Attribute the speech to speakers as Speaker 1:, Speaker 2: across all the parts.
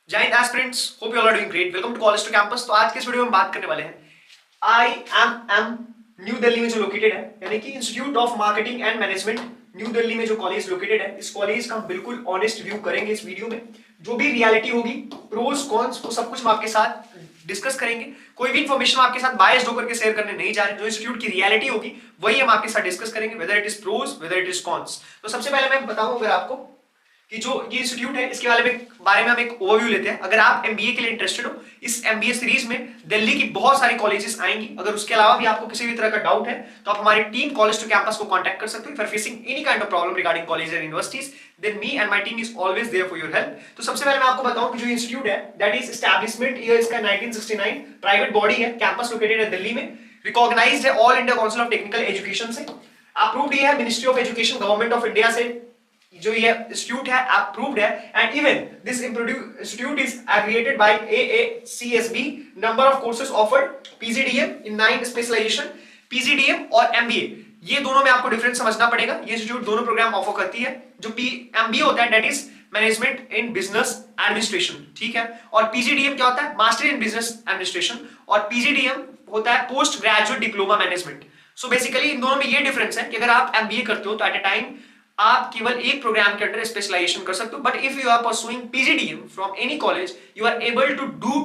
Speaker 1: जय हिंद aspirants, hope you all are doing great. Welcome to College to Campus. तो आज के इस वीडियो में हम बात करने वाले हैं IIM न्यू दिल्ली में जो लोकेटेड है, यानी कि institute of marketing and management new Delhi में जो कॉलेज लोकेटेड है, इस कॉलेज का हम बिल्कुल ऑनेस्ट रिव्यू करेंगे इस वीडियो में। जो भी रियलिटी होगी, प्रोज कॉन्स, वो सब कुछ हम आपके साथ डिस्कस करेंगे। कोई भी इंफॉर्मेशन आपके साथ बायस्ड होकर के शेयर करने नहीं जा रहे। जो इंस्टीट्यूट की रियलिटी होगी वही हम आपके साथ डिस्कस करेंगे, whether it is pros whether it is cons. तो सबसे पहले मैं बताऊं अगर आपको कि जो ये इंस्टीट्यूट है, इसके बारे में हम एक ओवरव्यू लेते हैं। अगर आप एमबीए के लिए इंटरेस्टेड हो, इस एमबीए सीरीज में दिल्ली की बहुत सारी कॉलेजेस आएंगी। अगर उसके अलावा भी आपको किसी भी तरह का डाउट है तो आप हमारी टीम कॉलेज टू कैंपस को कांटेक्ट कर सकते हो। If you are facing any kind of problem regarding college and universities, then me and my team is always there for your help. तो सबसे पहले मैं आपको बताऊं कि जो इंस्टीट्यूट है, दैट इज एस्टैब्लिशमेंट ईयर इसका 1969, प्राइवेट बॉडी है, कैंपस लोकेटेड है दिल्ली में, रिकॉग्नाइज्ड है all India council of technical education से, अप्रूव्ड है ministry of education government of India से। जो ये इंस्टीट्यूट है अप्रूव्ड है, and even this institute is aggregated by AACSB। Number of courses offered PGDM in 9 specialisation. PGDM और MBA, ये दोनों में आपको डिफरेंस समझना पड़ेगा। ये इंस्टीट्यूट दोनों प्रोग्राम ऑफर करती है। जो MBA होता है, that is management in business administration, ठीक है। और PGDM क्या होता है? Master in business administration. और PGDM होता है post graduate diploma management. So basically इन दोनों में ये डिफरेंस है कि अगर आप MBA करते हो तो एट ए टाइम आप केवल एक प्रोग्राम के अंडर स्पेशलाइजेशन कर सकते हो, but if you are pursuing PGDM from any college, you are able to do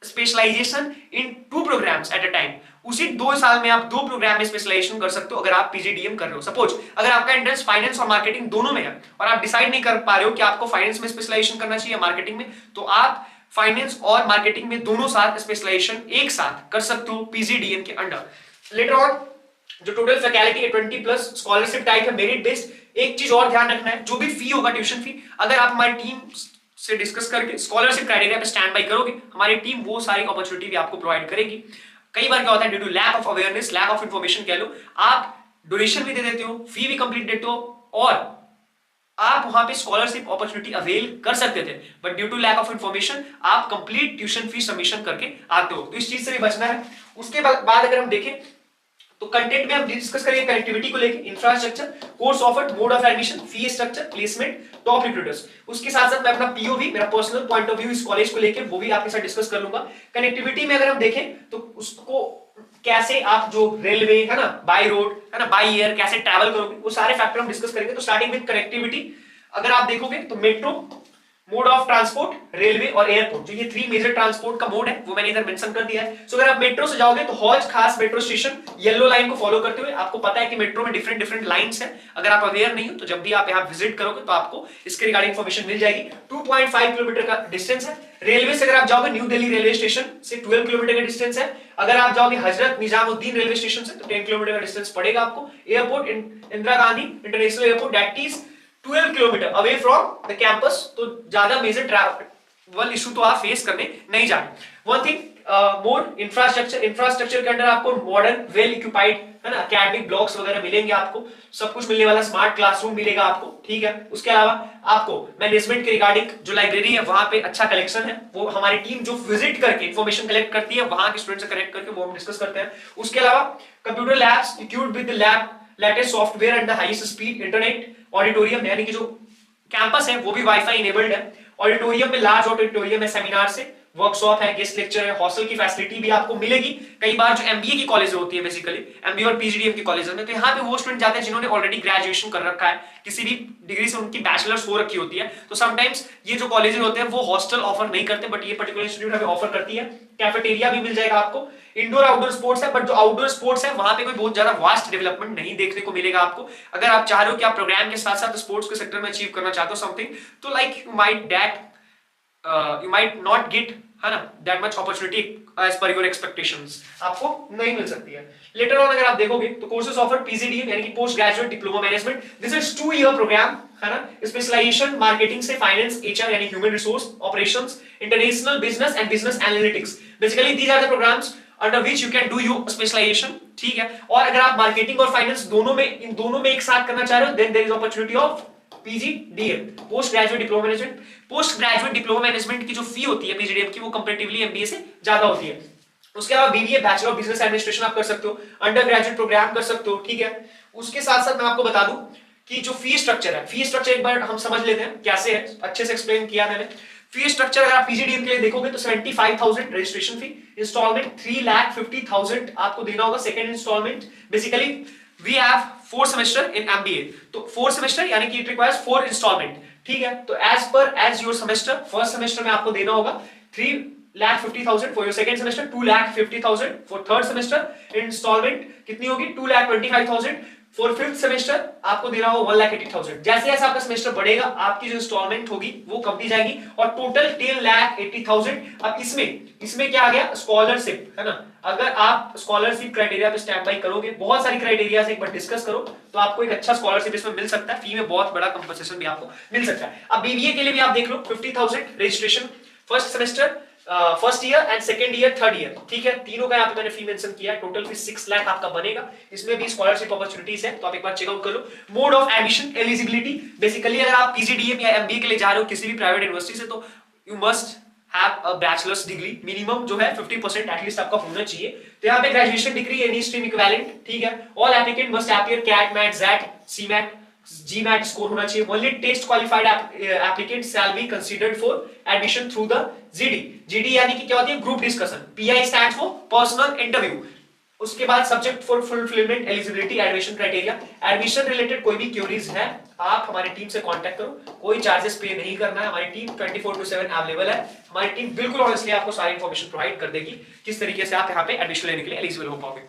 Speaker 1: specialisation in 2 programmes at a time. उसी 2 साल में आप 2 प्रोग्राम में स्पेशलाइजेशन कर सकते हो अगर आप PGDM कर रहे हो। सपोज अगर आपका इंटरेस्ट फाइनेंस और मार्केटिंग दोनों में है और आप डिसाइड नहीं कर पा रहे हो कि आपको फाइनेंस में स्पेशलाइजेशन करना चाहिए या मार्केटिंग में, तो आप फाइनेंस और मार्केटिंग में दोनों साथ स्पेशलाइजेशन एक साथ कर सकते हो PGDM के अंडर। लेटर ऑन जो टोटल फैकल्टी है 20+ स्कॉलरशिप टाइप है, मेरिट बेस्ड। एक चीज और ध्यान रखना है, जो भी फी होगा ट्यूशन फी, अगर आप हमारी टीम से डिस्कस करके स्कॉलरशिप क्राइटेरिया पे स्टैंड बाय करोगे, हमारी टीम वो सारी अपॉर्चुनिटी भी आपको प्रोवाइड करेगी। कई बार क्या होता है, due to lack of awareness, lack of information कह लो, आप डोनेशन भी दे देते हो, फी भी कंप्लीट देते हो और आप वहां पे स्कॉलरशिप अपॉर्चुनिटी अवेल कर सकते थे, but due to lack of information आप कंप्लीट ट्यूशन फी सबमिशन करके आते हो। तो इस चीज से भी बचना है। उसके बाद अगर हम देखें तो कंटेंट में हम डिस्कस करेंगे कनेक्टिविटी को लेकर, infrastructure, course offered, mode of admission, fee structure, placement, top recruiters. उसके साथ साथ मैं अपना POV, मेरा पर्सनल पॉइंट ऑफ व्यू इस कॉलेज को लेकर, वो भी आपके साथ डिस्कस कर लूंगा। कनेक्टिविटी में अगर हम देखें तो उसको कैसे आप जो रेलवे है ना, बाय रोड है ना, बाय एयर कैसे ट्रैवल करोगे, वो सारे फैक्टर हम डिस्कस करेंगे। तो स्टार्टिंग विद कनेक्टिविटी अगर आप देखोगे तो metro, mode of transport, railway और एयरपोर्ट, जो ये 3 मेजर ट्रांसपोर्ट का मोड है वो मैंने इधर मेंशन कर दिया है। सो अगर आप मेट्रो से जाओगे तो हौज खास मेट्रो स्टेशन येलो लाइन को फॉलो करते हुए, आपको पता है कि मेट्रो में डिफरेंट लाइंस है। अगर आप अवेयर नहीं हो तो जब भी आप यहां विजिट करोगे तो आपको इसके रिगार्डिंग इंफॉर्मेशन मिल जाएगी। 2.5 किलोमीटर का डिस्टेंस है। रेलवे से अगर आप जाओगे न्यू दिल्ली रेलवे स्टेशन से 12 किलोमीटर का डिस्टेंस है। अगर आप जाओगे हजरत निजामुद्दीन रेलवे स्टेशन से तो 10 किलोमीटर का डिस्टेंस पड़ेगा आपको। Airport Indira Gandhi international airport, that is 12 kilometre away from the campus. तो ज्यादा मेजर ट्रैवल इशू तो आप फेस करने नहीं जा रहे। वन थिंग मोर, इंफ्रास्ट्रक्चर के अंदर आपको मॉडर्न वेल इक्विपाइड है ना, एकेडमिक ब्लॉक्स वगैरह मिलेंगे, आपको सब कुछ मिलने वाला, स्मार्ट क्लासरूम मिलेगा आपको, ठीक है। उसके अलावा आपको मैनेजमेंट के रिगार्डिंग जो लाइब्रेरी है वहां पे अच्छा कलेक्शन है, वो हमारी टीम जो विजिट करके इंफॉर्मेशन कलेक्ट करती है वहां के स्टूडेंट से कनेक्ट करके वो हम डिस्कस करते हैं। उसके अलावा computer labs equipped with lab latest software and the highest speed internet. Auditorium यानी कि जो कैंपस है वो भी वाईफाई इनेबल्ड है। ऑडिटोरियम में लार्ज ऑडिटोरियम है, सेमिनार से वर्कशॉप है, गेस्ट लेक्चर है, हॉस्टल की फैसिलिटी भी आपको मिलेगी। कई बार जो MBA की कॉलेज होती है, बेसिकली MBA और PGDM की कॉलेज में, तो यहाँ पे वो स्टूडेंट जाते हैं जिन्होंने ऑलरेडी ग्रेजुएशन कर रखा है, किसी भी डिग्री से उनकी बैचलर्स हो रखी होती है। तो समटाइम्स ये जो कॉलेजेस होते हैं वो हॉस्टल ऑफर नहीं करते, बट ये पर्टिकुलर इंस्टीट्यूट हमें ऑफर करती है। कैफेटेरिया भी मिल जाएगा आपको। इंडोर आउटडोर स्पोर्ट्स है, बट जो आउटडोर स्पोर्ट्स है वहां पे कोई बहुत ज्यादा वास्ट डेवलपमेंट नहीं देखने को मिलेगा आपको। अगर आप चाह रहे हो कि आप प्रोग्राम के साथ साथ स्पोर्ट्स के सेक्टर में अचीव करना चाहते हो समथिंग, तो like you might not get है ना that much opportunity as per your expectations, आपको नहीं मिल सकती है। लेटर ऑन अगर आप देखोगे तो कोर्सेज ऑफर PGDM यानी कि post graduate diploma management, this is 2 year programme है ना। स्पेशलाइजेशन मार्केटिंग से फाइनेंस, HR यानी human resource, operations, international business and business analytics, basically these are the programmes under which you can do your specialisation, ठीक है। और अगर आप marketing और फाइनेंस इन दोनों में एक साथ करना चाह रहे हो, then there is opportunity of PGDM, post graduate diploma management. Post graduate diploma management की जो फी होती है PGDM की, वो कंपैरेटिवली MBA से ज्यादा होती है। उसके अलावा BBA bachelor of business administration आप कर सकते हो, अंडर ग्रेजुएट प्रोग्राम कर सकते हो, ठीक है। उसके साथ साथ मैं आपको बता दूं कि जो फी स्ट्रक्चर है, फी स्ट्रक्चर एक बार हम समझ लेते हैं कैसे है, अच्छे से एक्सप्लेन किया मैंने। फी स्ट्रक्चर अगर आप पीजीडीएम के लिए देखोगे तो 75,000 रजिस्ट्रेशन फी, इंस्टॉलमेंट 3,50,000 आपको देना होगा second instalment. Basically we have 4 semester in MBA, तो 4 सेमेस्टर यानी कि इट रिक्वायर्स 4 इंस्टॉलमेंट, ठीक है। तो as your semester, first semester में आपको देना होगा 3,50,000 for your second semester, 2,50,000 for third semester, instalment कितनी होगी 2,25,000 फॉर फिफ्थ सेमेस्टर, आपको देना होगा 1,80,000। जैसे जैसे आपका सेमेस्टर बढ़ेगा आपकी जो इंस्टॉलमेंट होगी वो कमती जाएगी और टोटल 10,80,000। अब इसमें क्या आ गया, स्कॉलरशिप, है ना। अगर आप स्कॉलरशिप क्राइटेरिया पे स्टैंड बाई करोगे, बहुत सारी क्राइटेरिया से एक बार डिस्कस करो तो आपको एक अच्छा स्कॉलरशिप इसमें मिल सकता है, फी में बहुत बड़ा कंपनसेशन भी आपको मिल सकता है। अब बीबीए के लिए भी आप देख लो 50,000 registration, first semester, first year and second year, third year, ठीक है। तीनों का यहाँ पे मैंने फी मेंशन किया है, टोटल फी 6 लाख आपका बनेगा। इसमें भी स्कॉलरशिप अपॉर्चुनिटीज है, तो आप एक बार चेकआउट कर लो। Mode of admission eligibility, basically अगर आप पीजीडीएम या एमबीए के लिए जा रहे हो किसी भी प्राइवेट यूनिवर्सिटी से, तो you must have a bachelors degree, minimum जो है 50% एटलीस्ट आपका होना चाहिए। तो यहाँ पे graduation degree any stream equivalent, ठीक है। All applicant must appear CAT, MAT, XAT, CMAT, GMAT score होना चाहिए। Only test qualified applicants shall be considered for admission through the GD। GD यानी कि क्या होती है, group discussion. PI stands for personal interview. उसके बाद subject for fulfilment eligibility admission criteria. Admission related कोई भी क्वेरीज है आप हमारी टीम से कांटेक्ट करो, कोई चार्जेस पे नहीं करना है, हमारी टीम 24/7 अवेलेबल है। हमारी टीम बिल्कुल ऑनेस्टली आपको सारी इंफॉर्मेशन प्रोवाइड कर देगी किस तरीके से आप यहाँ पे एडमिशन लेने के लिए एलिजिबल हो पाओगे।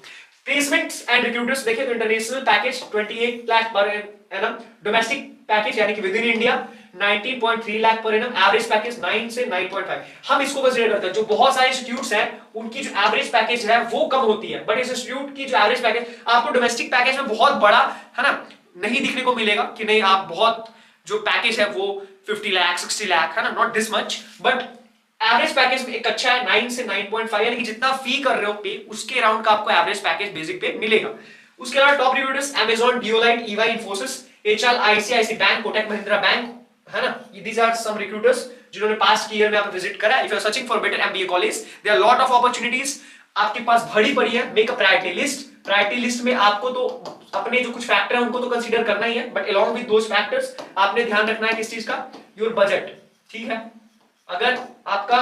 Speaker 1: प्लेसमेंट्स एंड रिक्रूटर्स देखें तो international package 28 lakh per annum, domestic package यानी कि with in India 19.3 lakh per annum, average package 9 से 9.5। हम इसको कंसीडर करते हैं, जो बहुत सारे इंस्टीट्यूट्स हैं उनकी जो एवरेज पैकेज है वो कम होती है, बट इस इंस्टीट्यूट की जो एवरेज पैकेज आपको डोमेस्टिक पैकेज में बहुत बड़ा, है ना, नहीं दिखने को मिलेगा कि नहीं आप बहुत जो पैकेज है वो 50 लाख 60 लाख, है ना, not this much, but average package में एक अच्छा है 9 से 9.5, यानी कि जितना फी कर रहे हो पे उसके अराउंड का आपको एवरेज पैकेज बेसिक पे मिलेगा। उसके अलावा top recruiters Amazon, Deloitte, EY, Infosys, HR, ICICI bank, Kotak Mahindra bank, है ना, these are some recruiters जिन्होंने पास्ट ईयर में आप विजिट करा है। If you are searching for better MBA college, there are lot of opportunities आपके पास भरी पड़ी है। Make a priority list, priority list में आपको तो अपने जो कुछ फैक्टर है उनको तो कंसीडर करना ही है, but along with those factors आपने ध्यान रखना है किस चीज का, योर बजट, ठीक है। अगर आपका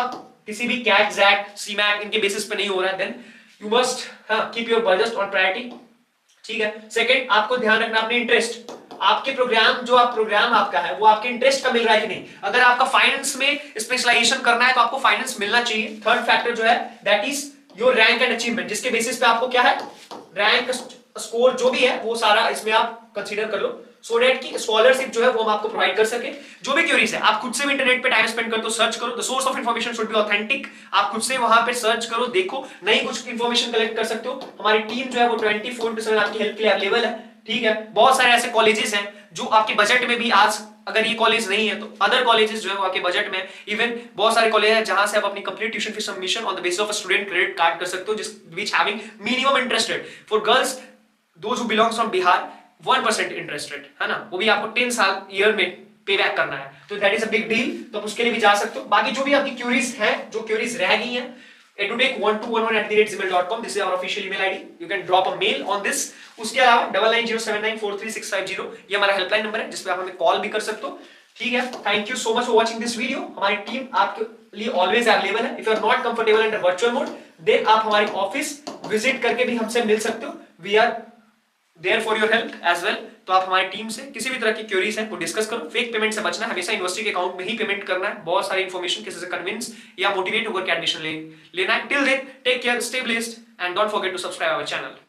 Speaker 1: किसी भी कैट, जैट, सीमैट इनके बेसिस पे नहीं हो रहा है, then you must keep your budget on priority, ठीक है। सेकंड, आपको ध्यान रखना अपने इंटरेस्ट, आपके प्रोग्राम जो आप प्रोग्राम आपका है वो आपके इंटरेस्ट का मिल रहा है कि नहीं। अगर आपका फाइनेंस में स्पेशलाइजेशन करना है तो आपको फाइनेंस मिलना चाहिए। थर्ड फैक्टर जो है that is your rank and achievement, जिसके बेसिस पे आपको क्या है, रैंक स्कोर जो भी है वो सारा इसमें आप कंसीडर कर लो, सो दैट की स्कॉलरशिप जो है वो हम आपको प्रोवाइड कर सके। जो भी क्वेरीज है आप खुद से भी इंटरनेट पे टाइम स्पेंड करो, तो सर्च करो, the source of information should be authentic, आप खुद से वहां पे सर्च करो, देखो, नई कुछ इंफॉर्मेशन कलेक्ट कर सकते हो। हमारी टीम जो है वो 24/7 आपकी हेल्प के लिए अवेलेबल है, ठीक है। बहुत सारे ऐसे कॉलेजेस हैं जो आपके बजट में भी, आज अगर ये कॉलेज नहीं है तो अदर कॉलेजेस जो है वो आपके बजट में, इवन बहुत सारे कॉलेज हैं जहां से आप अपनी complete tuition fees submission on the basis of student credit card कर सकते हो, जिस which having minimum interest rate for girls those who belongs from Bihar 1% interest rate, है ना, वो भी आपको 10 साल ईयर में पे बैक करना है, तो that is a big deal, तो उसके लिए भी जा सकते हो। बाकी जो भी आपकी क्वेरीज हैं, जो क्वेरीज रह गई हैं, edutech1211@gmail.com, this is our official email ID, you can drop a mail on this। उसके अलावा 9907943650 ये हमारा हेल्पलाइन नंबर है जिस पे आप हमें कॉल भी कर सकते हो, ठीक है। Thank you so much for watching this video. हमारी टीम आपके लिए ऑलवेज अवेलेबल है। If you are not comfortable in virtual mode, then आप हमारी ऑफिस विजिट करके भी हमसे मिल सकते हो, we are there for your help as well. तो आप हमारी टीम से किसी भी तरह की क्वेरीज हैं वो डिस्कस करो। फेक पेमेंट से बचना है, हमेशा यूनिवर्सिटी के अकाउंट में ही पेमेंट करना है। बहुत सारी इंफॉर्मेशन किसी से कन्विंस या मोटिवेट होकर के एडमिशन लेना है। Till then take care, stay blessed and don't forget to subscribe our channel.